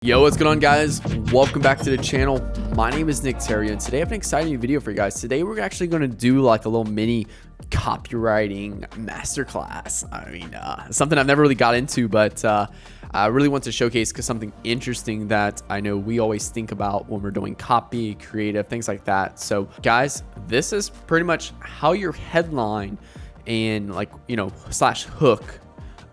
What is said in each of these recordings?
Yo, what's going on, guys? Welcome back to the channel. My name is Nick Theriot, and today I have an exciting video for you guys. Today we're actually going to do like a little mini copywriting masterclass. Something I've never really got into, but I really want to showcase something interesting that I know we always think about when we're doing copy, creative, things like that. So guys, this is pretty much how your headline and slash hook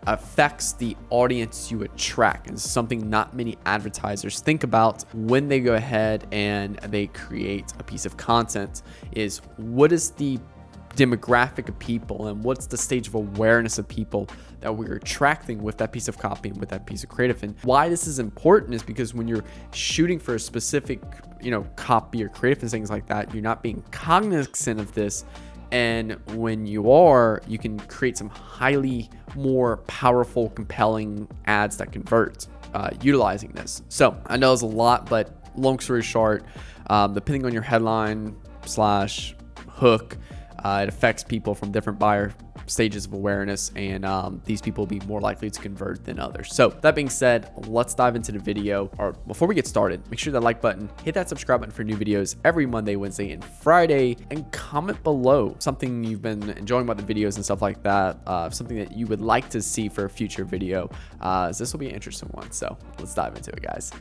affects the audience you attract, and something not many advertisers think about when they go ahead and they create a piece of content is what is the demographic of people and what's the stage of awareness of people that we're attracting with that piece of copy and with that piece of creative. And why this is important is because when you're shooting for a specific copy or creative and things like that, you're not being cognizant of this. And when you are, you can create some highly more powerful, compelling ads that convert utilizing this. So I know it's a lot, but long story short, depending on your headline slash hook, it affects people from different buyer stages of awareness, and these people will be more likely to convert than others. So that being said, let's dive into the video. Or before we get started, make sure that like button, hit that subscribe button for new videos every Monday, Wednesday, and Friday, and comment below something you've been enjoying about the videos and stuff like that, something that you would like to see for a future video. This will be an interesting one. So let's dive into it, guys.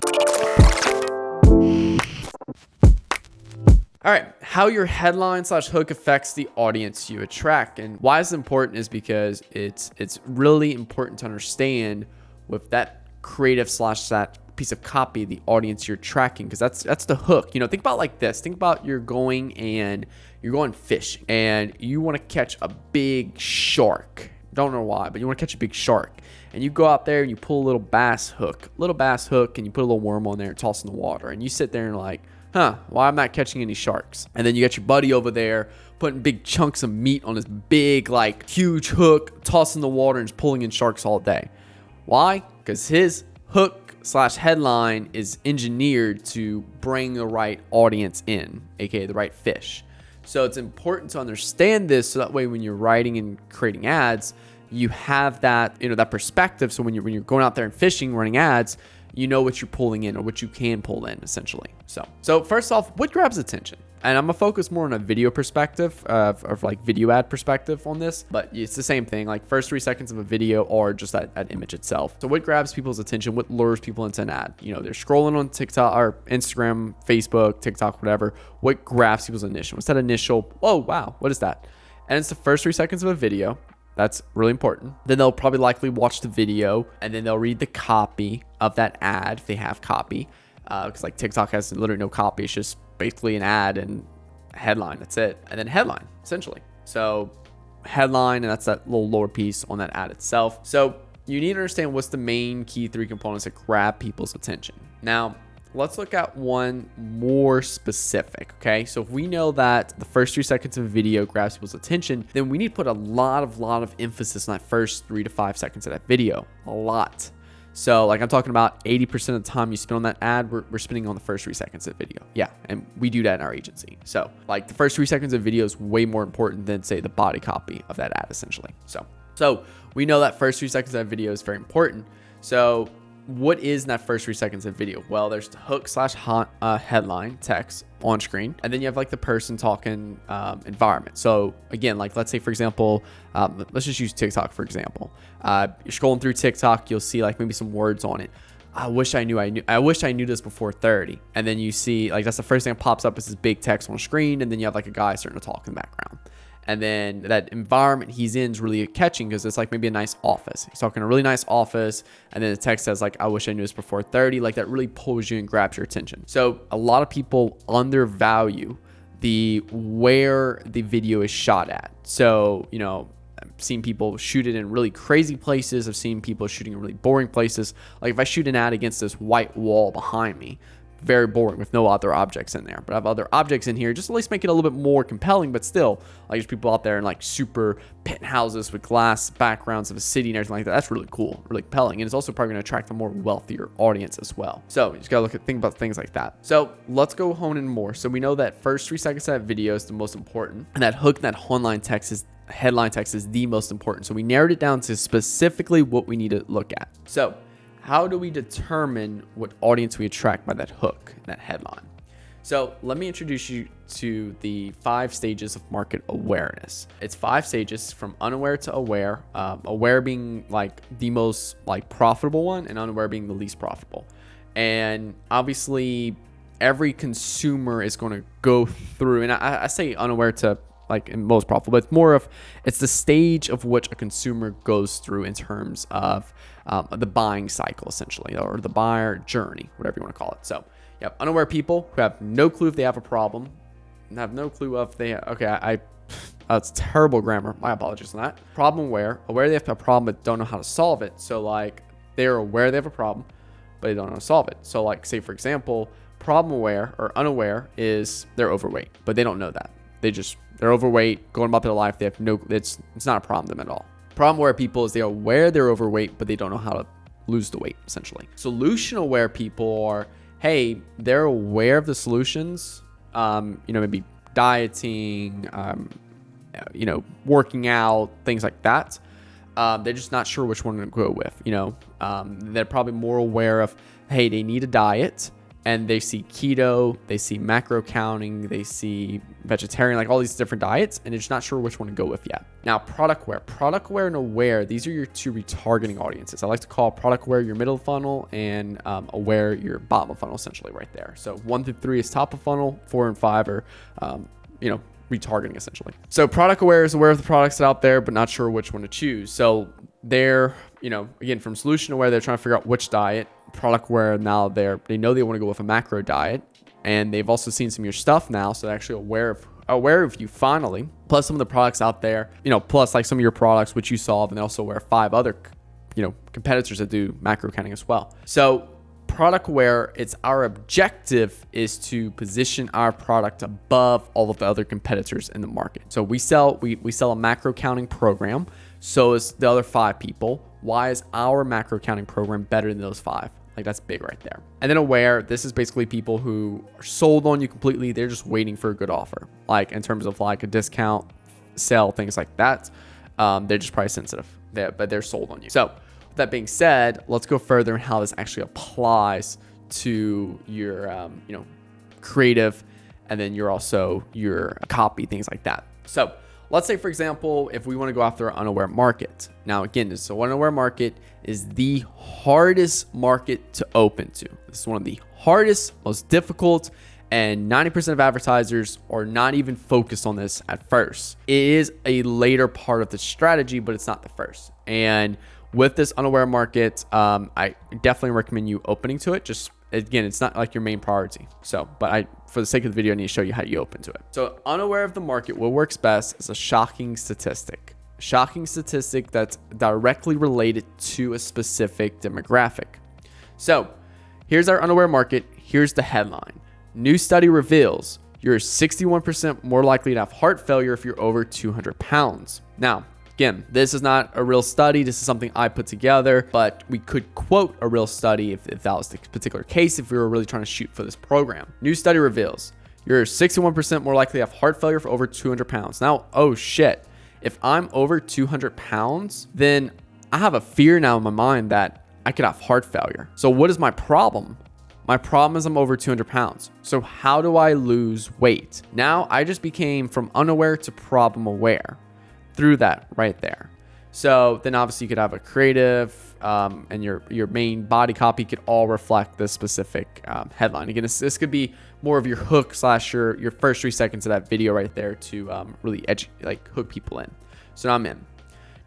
All right, how your headline slash hook affects the audience you attract. And why it's important is because it's really important to understand with that creative slash that piece of copy, the audience you're tracking, because that's the hook. Think about like this. Think about you're going fishing and you want to catch a big shark. Don't know why, but you want to catch a big shark. And you go out there and you pull a little bass hook, and you put a little worm on there and toss in the water. And you sit there and like, why I'm not catching any sharks? And then you got your buddy over there putting big chunks of meat on his big, huge hook, tossing the water and just pulling in sharks all day. Why? Because his hook slash headline is engineered to bring the right audience in, aka the right fish. So it's important to understand this so that way when you're writing and creating ads, you have that, that perspective. So when you're going out there and fishing, running ads, you know what you're pulling in or what you can pull in essentially. So first off, what grabs attention? And I'm gonna focus more on a video perspective of video ad perspective on this, but it's the same thing. Like first 3 seconds of a video or just that image itself. So what grabs people's attention? What lures people into an ad? They're scrolling on TikTok or Instagram, Facebook, TikTok, whatever. What grabs people's initial? What's that initial? Oh, wow, what is that? And it's the first 3 seconds of a video. That's really important. Then they'll probably likely watch the video and then they'll read the copy of that ad if they have copy. Because TikTok has literally no copy. It's just basically an ad and a headline. That's it. And then headline, essentially. So headline, and that's that little lower piece on that ad itself. So you need to understand what's the main key 3 components that grab people's attention. Now, let's look at one more specific, okay? So if we know that the first 3 seconds of a video grabs people's attention, then we need to put a lot of emphasis on that first 3 to 5 seconds of that video. A lot. So I'm talking about 80% of the time you spend on that ad, we're spending on the first 3 seconds of video. Yeah, and we do that in our agency. So the first 3 seconds of video is way more important than, say, the body copy of that ad, essentially. So we know that first 3 seconds of that video is very important. So what is in that first 3 seconds of video? Well, there's the hook slash headline text on screen, and then you have the person talking environment. So again, let's say for example, let's just use TikTok for example. You're scrolling through TikTok, you'll see maybe some words on it. I wish I knew this before 30. And then you see that's the first thing that pops up is this big text on screen, and then you have a guy starting to talk in the background. And then that environment he's in is really catching because it's maybe a nice office. He's talking a really nice office. And then the text says I wish I knew this before 30. That really pulls you and grabs your attention. So a lot of people undervalue where the video is shot at. So, I've seen people shoot it in really crazy places. I've seen people shooting in really boring places. If I shoot an ad against this white wall behind me, very boring with no other objects in there, but I have other objects in here just at least make it a little bit more compelling. But still, there's people out there in super penthouses with glass backgrounds of a city and everything like that. That's really cool, really compelling, and it's also probably going to attract a more wealthier audience as well. So you just gotta think about things like that. So let's go hone in more. So we know that first 3 seconds of that video is the most important, and that hook, that headline text is the most important. So we narrowed it down to specifically what we need to look at. So how do we determine what audience we attract by that hook, that headline? So let me introduce you to the 5 stages of market awareness. It's 5 stages from unaware to aware, aware being like the most like profitable one and unaware being the least profitable. And obviously every consumer is going to go through, and I say unaware to like in most profitable, but it's more of, it's the stage of which a consumer goes through in terms of the buying cycle essentially, or the buyer journey, whatever you want to call it. So you have unaware people who have no clue if they have a problem, and have no clue if they, that's terrible grammar. My apologies on that. Problem aware they have a problem but don't know how to solve it. So like they're aware they have a problem, but they don't know how to solve it. So like say for example, problem aware or unaware is they're overweight, but they don't know that. They're overweight, going about their life. They have it's not a problem to them at all. Problem aware people is they're aware they're overweight, but they don't know how to lose the weight essentially. Solution aware people are, hey, they're aware of the solutions, maybe dieting, working out, things like that. They're just not sure which one to go with. They're probably more aware of, hey, they need a diet, and they see keto, they see macro counting, they see vegetarian, like all these different diets, and they're just not sure which one to go with yet. Now, product aware and aware, these are your 2 retargeting audiences. I like to call product aware your middle funnel, and aware your bottom of funnel, essentially right there. So 1 through 3 is top of funnel, 4 and 5 are, retargeting essentially. So product aware is aware of the products out there, but not sure which one to choose. So they're, again, from solution aware, they're trying to figure out which diet. Product aware, now they know they want to go with a macro diet, and they've also seen some of your stuff now, so they're actually aware of you finally, plus some of the products out there, plus like some of your products which you solve, and they're also aware of 5 other competitors that do macro counting as well. So product aware, it's our objective is to position our product above all of the other competitors in the market. So we sell a macro counting program, so is the other 5 people. Why is our macro counting program better than those 5? Like, that's big right there. And then aware, this is basically people who are sold on you completely. They're just waiting for a good offer, like in terms of like a discount, sell, things like that. They're just price sensitive, but they're sold on you. So with that being said, let's go further in how this actually applies to your creative, and then your copy, things like that. So let's say, for example, if we want to go after an unaware market. Now, again, this unaware market is the hardest market to open to. This is one of the hardest, most difficult, and 90% of advertisers are not even focused on this at first. It is a later part of the strategy, but it's not the first. And with this unaware market, I definitely recommend you opening to it. Just again, it's not like your main priority. So, but for the sake of the video, I need to show you how you open to it. So unaware of the market, what works best is a shocking statistic. Shocking statistic that's directly related to a specific demographic. So here's our unaware market. Here's the headline. New study reveals you're 61% more likely to have heart failure if you're over 200 pounds. Now, again, this is not a real study. This is something I put together, but we could quote a real study if that was the particular case, if we were really trying to shoot for this program. New study reveals you're 61% more likely to have heart failure for over 200 pounds. Now, oh shit. If I'm over 200 pounds, then I have a fear now in my mind that I could have heart failure. So what is my problem? My problem is I'm over 200 pounds. So how do I lose weight? Now I just became from unaware to problem aware through that right there. So then obviously you could have a creative and your main body copy could all reflect this specific headline. Again, this could be more of your hook / your first 3 seconds of that video right there to really hook people in. So now I'm in.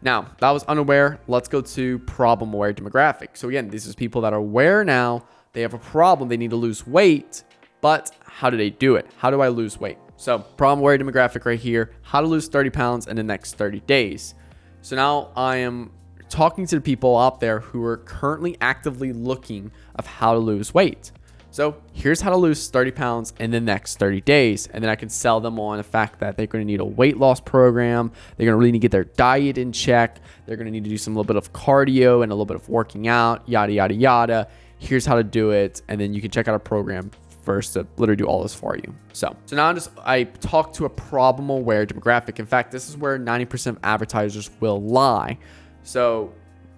Now that was unaware. Let's go to problem aware demographic. So again, this is people that are aware now. They have a problem. They need to lose weight, but how do they do it? How do I lose weight? So problem aware demographic right here, how to lose 30 pounds in the next 30 days. So now I am talking to the people out there who are currently actively looking of how to lose weight. So here's how to lose 30 pounds in the next 30 days. And then I can sell them on the fact that they're going to need a weight loss program. They're going to really need to get their diet in check. They're going to need to do some little bit of cardio and a little bit of working out, yada, yada, yada. Here's how to do it. And then you can check out a program first to literally do all this for you. So now I talk to a problem aware demographic. In fact, this is where 90% of advertisers will lie. So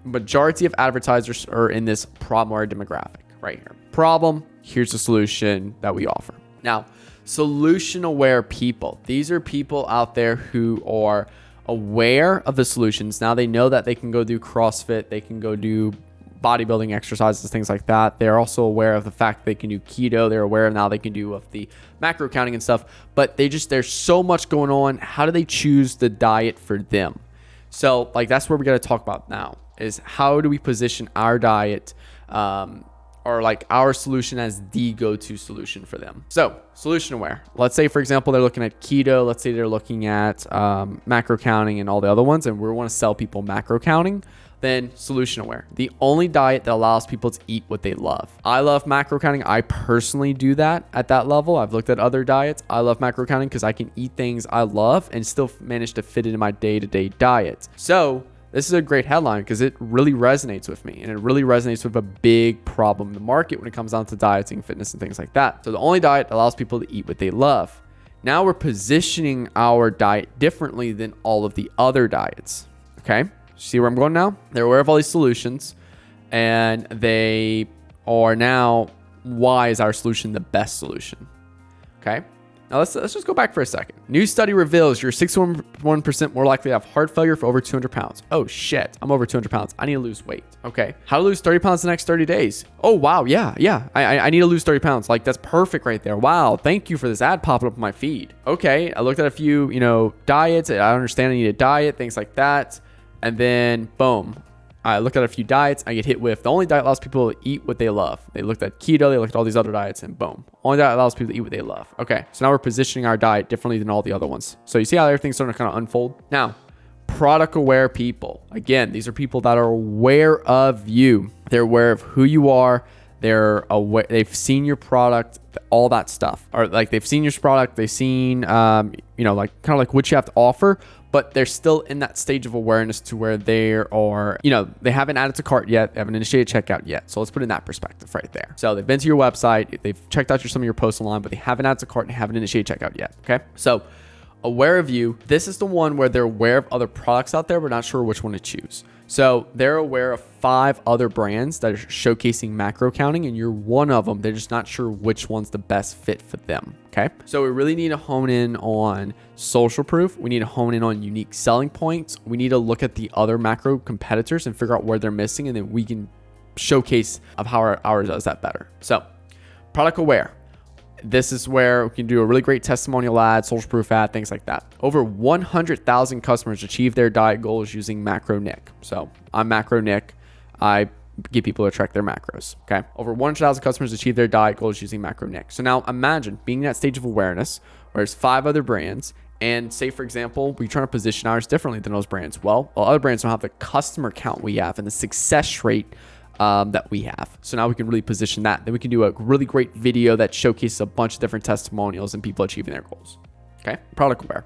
majority of advertisers are in this problem or demographic right here. Problem, here's the solution that we offer. Now, solution aware people. These are people out there who are aware of the solutions. Now they know that they can go do CrossFit, they can go do bodybuilding exercises, things like that. They're also aware of the fact they can do keto. They're aware now they can do of the macro counting and stuff, but there's so much going on. How do they choose the diet for them? So like, that's where we got to talk about now, is how do we position our diet, or like our solution as the go-to solution for them. So solution aware, let's say for example, they're looking at keto. Let's say they're looking at macro counting and all the other ones, and we want to sell people macro counting. Then solution aware, the only diet that allows people to eat what they love. I love macro counting. I personally do that at that level. I've looked at other diets. I love macro counting because I can eat things I love and still manage to fit it in my day-to-day diet. So this is a great headline because it really resonates with me, and it really resonates with a big problem in the market when it comes down to dieting, fitness, and things like that. So the only diet that allows people to eat what they love. Now we're positioning our diet differently than all of the other diets. Okay. See where I'm going now? They're aware of all these solutions, and they are now, why is our solution the best solution? Okay. Now let's just go back for a second. New study reveals you're 61% more likely to have heart failure for over 200 pounds. Oh shit, I'm over 200 pounds. I need to lose weight. Okay. How to lose 30 pounds the next 30 days? Oh wow, yeah. I need to lose 30 pounds. Like, that's perfect right there. Wow, thank you for this ad popping up on my feed. Okay, I looked at a few, diets. I understand I need a diet, things like that. And then boom, I looked at a few diets. I get hit with the only diet allows people to eat what they love. They looked at keto, they looked at all these other diets, and boom, only diet allows people to eat what they love. Okay, so now we're positioning our diet differently than all the other ones. So you see how everything's starting to kind of unfold? Now, product aware people. Again, these are people that are aware of you. They're aware of who you are. They're aware, they've seen your product, all that stuff. Or like, they've seen your product, they've seen, like kind of like what you have to offer, but they're still in that stage of awareness to where they are, they haven't added to cart yet, they haven't initiated checkout yet. So let's put it in that perspective right there. So they've been to your website, they've checked out some of your posts online, but they haven't added to cart and haven't initiated checkout yet. Okay. So aware of you, this is the one where they're aware of other products out there, but not sure which one to choose. So they're aware of 5 other brands that are showcasing macro counting, and you're one of them. They're just not sure which one's the best fit for them. Okay. So we really need to hone in on social proof. We need to hone in on unique selling points. We need to look at the other macro competitors and figure out where they're missing, and then we can showcase of how ours does that better. So product aware. This is where we can do a really great testimonial ad, social proof ad, things like that. Over 100,000 customers achieve their diet goals using Macro Nick. So I'm Macro Nick. I get people to track their macros. Okay. Over 100,000 customers achieve their diet goals using Macro Nick. So now imagine being in that stage of awareness where there's 5 other brands, and say, for example, we're trying to position ours differently than those brands. Well, other brands don't have the customer count we have and the success rate that we have. So now we can really position that. Then we can do a really great video that showcases a bunch of different testimonials and people achieving their goals. Okay. Product aware.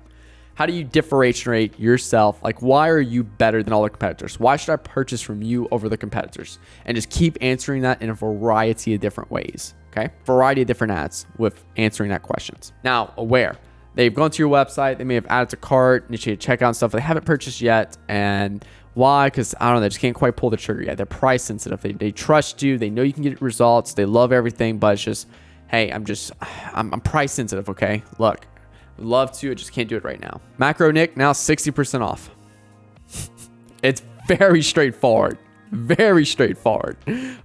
How do you differentiate yourself? Like, why are you better than all the competitors? Why should I purchase from you over the competitors? And just keep answering that in a variety of different ways. Okay. Variety of different ads with answering that questions. Now, aware. They've gone to your website. They may have added to cart, initiated checkout and stuff. They haven't purchased yet. And why? Because I don't know, they just can't quite pull the trigger yet. They're price sensitive. They trust you. They know you can get results. They love everything, but it's just, hey, I'm price sensitive. Okay. Look, I'd love to, I just can't do it right now. Macro Nick, now 60% off. It's very straightforward. Very straightforward.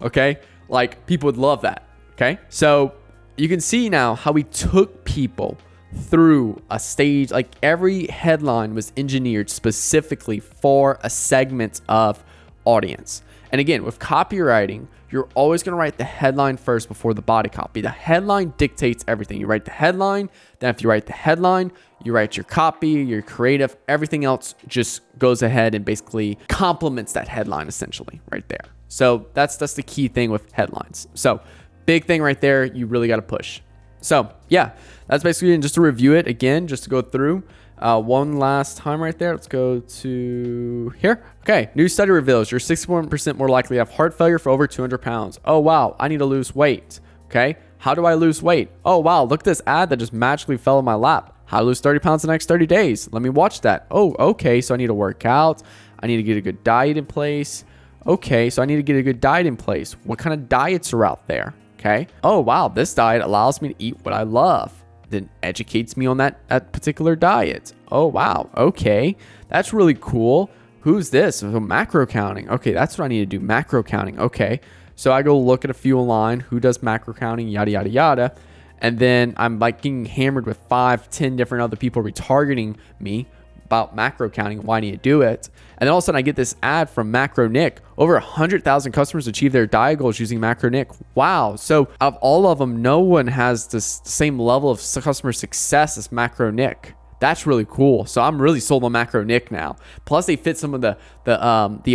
Okay. Like, people would love that. Okay. So you can see now how we took people through a stage. Like, every headline was engineered specifically for a segment of audience. And again, with copywriting, you're always going to write the headline first before the body copy. The headline dictates everything. You write the headline, then after you write the headline, you write your copy, your creative, everything else just goes ahead and basically complements that headline essentially right there. So that's the key thing with headlines. So big thing right there, you really got to push. So yeah, that's basically, just to review it again, just to go through one last time right there. Let's go to here. Okay. New study reveals you're 61% more likely to have heart failure for over 200 pounds. Oh, wow. I need to lose weight. Okay. How do I lose weight? Oh, wow. Look at this ad that just magically fell in my lap. How to lose 30 pounds in the next 30 days. Let me watch that. Oh, okay. So I need to work out. I need to get a good diet in place. Okay, so I need to get a good diet in place. What kind of diets are out there? Okay. Oh, wow, this diet allows me to eat what I love. Then educates me on that particular diet. Oh, wow. Okay, that's really cool. Who's this? So macro counting. Okay, that's what I need to do. Macro counting. Okay. So I go look at a few online. Who does macro counting? Yada, yada, yada. And then I'm like getting hammered with 5-10 different other people retargeting me about macro counting, why I need to do it. And then all of a sudden I get this ad from Macro Nick. Over 100,000 customers achieve their diet goals using Macro Nick. Wow. So out of all of them, no one has the same level of customer success as Macro Nick. That's really cool. So I'm really sold on Macro Nick now. Plus they fit some of the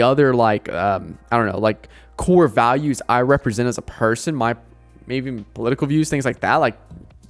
other like, I don't know, like core values I represent as a person, my maybe political views, things like that. Like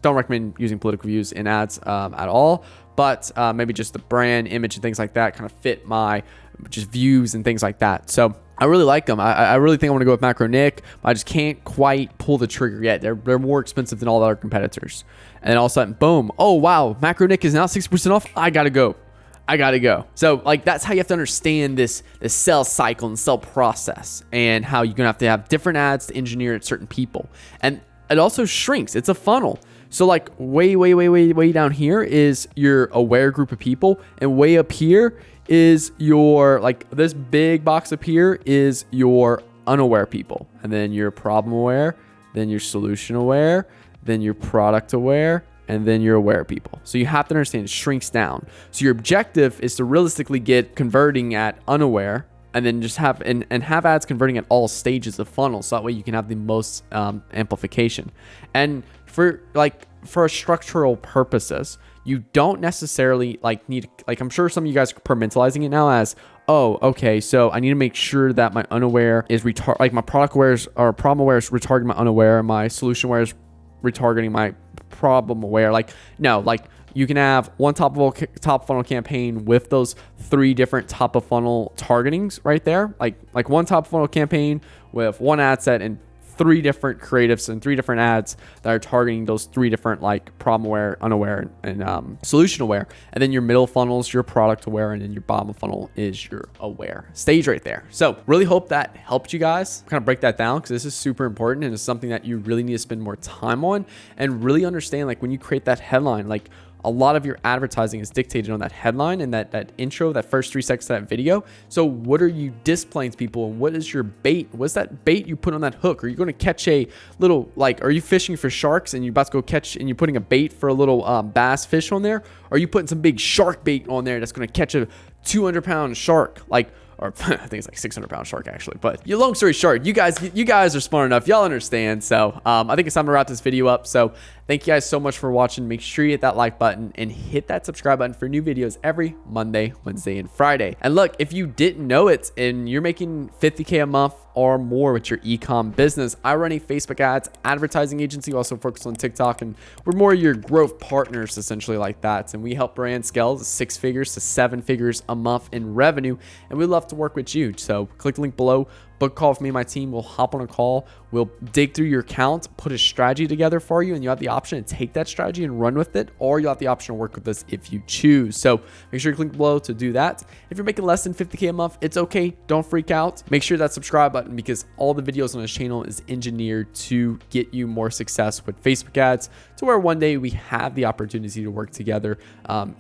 don't recommend using political views in ads at all. But maybe just the brand image and things like that kind of fit my just views and things like that. So I really like them. I really think I want to go with Macro Nick, but I just can't quite pull the trigger yet. They're more expensive than all the other competitors. And then all of a sudden, boom. Oh, wow. Macro Nick is now 60% off. I got to go. So like that's how you have to understand this sales cycle and sell process and how you're going to have different ads to engineer at certain people. And it also shrinks. It's a funnel. So like way down here is your aware group of people, and way up here is your, like this big box up here is your unaware people, and then your problem aware, then your solution aware, then your product aware, and then your aware people. So you have to understand it shrinks down. So your objective is to realistically get converting at unaware, and then just have and have ads converting at all stages of funnel, so that way you can have the most amplification. And for structural purposes, you don't necessarily need, like I'm sure some of you guys are compartmentalizing it now as, oh, okay, so I need to make sure that my unaware is like my product awares or problem aware is retargeting my unaware, my solution aware is retargeting my problem aware. Like no, like you can have one top funnel campaign with those 3 different top of funnel targetings right there, like one top funnel campaign with one ad set and 3 different creatives and 3 different ads that are targeting those 3 different like problem aware, unaware, and solution aware. And then your middle funnel is your product aware, and then your bottom funnel is your aware stage right there. So really hope that helped you guys kind of break that down, because this is super important and it's something that you really need to spend more time on and really understand. Like when you create that headline, like a lot of your advertising is dictated on that headline and that intro, that first 3 seconds of that video. So what are you displaying to people, and what is your bait? What's that bait you put on that hook? Are you going to catch a little, like, are you fishing for sharks and you're about to go catch, and you're putting a bait for a little bass fish on there? Or are you putting some big shark bait on there that's going to catch a 200-pound shark? Like, or I think it's like 600-pound shark actually. But long story short, you guys are smart enough. Y'all understand. So I think it's time to wrap this video up. So thank you guys so much for watching. Make sure you hit that like button and hit that subscribe button for new videos every Monday, Wednesday, and Friday. And look, if you didn't know it and you're making $50K a month or more with your e-com business, I run a Facebook ads advertising agency, also focus on TikTok, and we're more your growth partners essentially like that. And we help brands scale to 6 figures to 7 figures a month in revenue, and we love to work with you. So click the link below, book a call with me and my team. We'll hop on a call. We'll dig through your account, put a strategy together for you, and you have the option to take that strategy and run with it, or you'll have the option to work with us if you choose. So make sure you click below to do that. If you're making less than 50K a month, it's okay. Don't freak out. Make sure that subscribe button, because all the videos on this channel is engineered to get you more success with Facebook ads, to where one day we have the opportunity to work together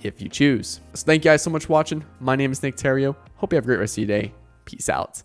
if you choose. So thank you guys so much for watching. My name is Nick Theriot. Hope you have a great rest of your day. Peace out.